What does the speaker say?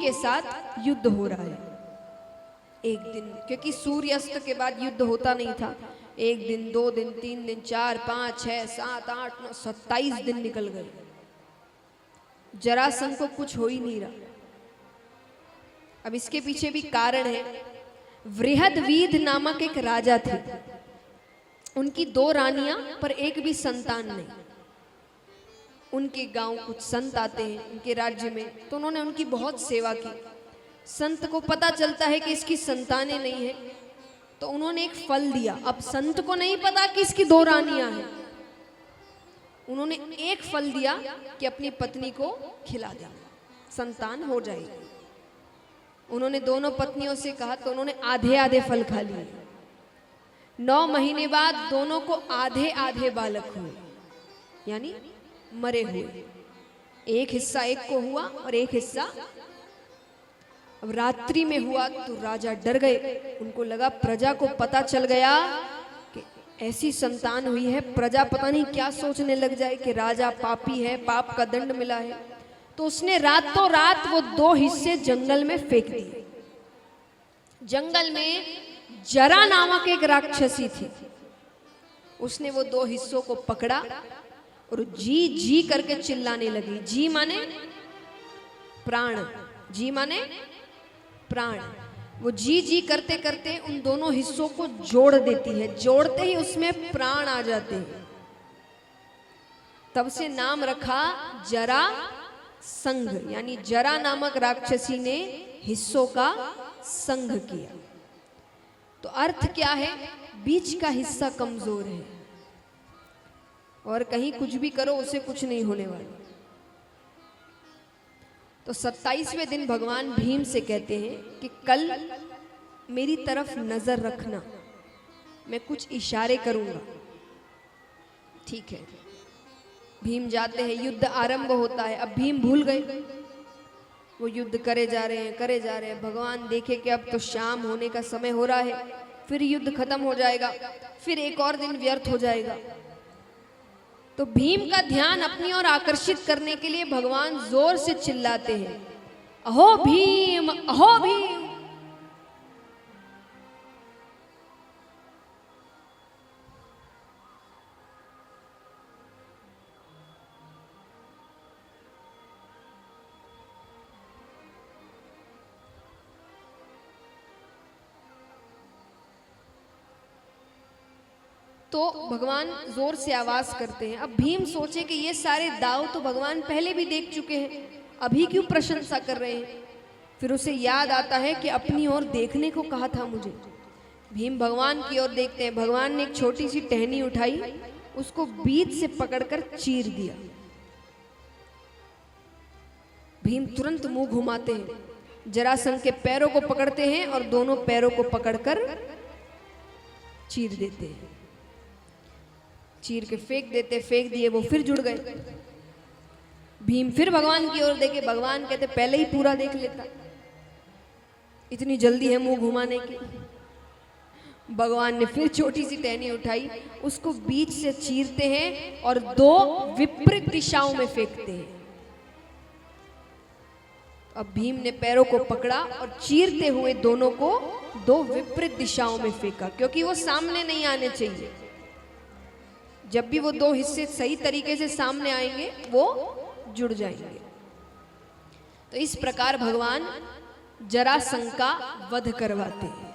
के साथ युद्ध हो रहा है। एक दिन, क्योंकि सूर्यास्त के बाद युद्ध होता नहीं था, एक दिन, 2 दिन, 3 दिन, 4, 5, 6, 7, 8, 9, 27 दिन निकल गए। जरासंध को कुछ हो ही नहीं रहा। अब इसके पीछे भी कारण है। वृहदवीध नामक एक राजा थे, उनकी 2 रानियां, पर एक भी संतान नहीं। उनके गांव कुछ संत आते हैं उनके राज्य में, तो उन्होंने उनकी बहुत सेवा की। संत को पता चलता है कि इसकी संतानें नहीं है, तो उन्होंने एक फल दिया। अब संत को नहीं पता कि इसकी 2 रानियां हैं, उन्होंने एक फल दिया कि अपनी पत्नी को खिला दे, संतान हो जाएगी। उन्होंने दोनों पत्नियों से कहा, तो उन्होंने आधे आधे फल खा लिए। 9 महीने बाद दोनों को आधे आधे बालक हुए, यानी मरे हुए। एक हिस्सा एक को हुआ और एक हिस्सा अब रात्रि में हुआ। तो राजा डर गए, उनको लगा प्रजा को पता चल गया कि ऐसी संतान हुई है, प्रजा पता नहीं क्या सोचने लग जाए कि राजा पापी है, पाप का दंड मिला है। तो उसने रातों रात वो 2 हिस्से जंगल में फेंक दिए। जंगल में जरा नामक एक राक्षसी थी, उसने वो 2 हिस्सों को पकड़ा और जी जी करके चिल्लाने लगी। जी माने प्राण, जी माने प्राण। वो जी जी करते करते उन दोनों हिस्सों को जोड़ देती है, जोड़ते ही उसमें प्राण आ जाते हैं। तब से नाम रखा जरा संघ, यानी जरा नामक राक्षसी ने हिस्सों का संघ किया। तो अर्थ क्या है? बीच का हिस्सा कमजोर है और कहीं कुछ भी करो उसे कुछ नहीं होने वाला। तो 27वें दिन भगवान भीम से कहते हैं कि कल मेरी तरफ नजर रखना, मैं कुछ इशारे करूंगा। ठीक है। भीम जाते हैं, युद्ध आरंभ होता है। अब भीम भूल गए, वो युद्ध करे जा रहे हैं, करे जा रहे हैं। भगवान देखे कि अब तो शाम होने का समय हो रहा है, फिर युद्ध खत्म हो जाएगा, फिर एक और दिन व्यर्थ हो जाएगा। तो भीम का ध्यान अपनी ओर आकर्षित करने के लिए भगवान जोर से चिल्लाते हैं, अहो भीम, अहो भीम। तो भगवान जोर से आवाज करते हैं। अब भीम सोचे कि ये सारे दाव तो भगवान पहले भी देख चुके हैं, अभी क्यों प्रशंसा कर रहे हैं। फिर उसे याद आता है कि अपनी ओर देखने को कहा था मुझे। भीम भगवान की ओर देखते हैं। भगवान ने एक छोटी सी टहनी उठाई, उसको बीच से पकड़कर चीर दिया। भीम तुरंत मुंह घुमाते हैं, जरासंध के पैरों को पकड़ते हैं और दोनों पैरों को पकड़कर चीर देते हैं। चीर के फेंक देते, फेंक दिए, वो फिर जुड़ गए। भीम फिर भगवान की ओर देखे, भगवान कहते पहले ही पूरा देख लेता, इतनी जल्दी है मुंह घुमाने की। भगवान ने फिर छोटी सी टहनी उठाई, उसको बीच से चीरते हैं और 2 विपरीत दिशाओं में फेंकते हैं। अब भीम ने पैरों को पकड़ा और चीरते हुए दोनों को 2 विपरीत दिशाओं में फेंका, क्योंकि वो सामने नहीं आने चाहिए। जब भी वो 2 हिस्से सही तरीके से सामने आएंगे वो जुड़ जाएंगे। तो इस प्रकार भगवान जरासंध का वध करवाते हैं।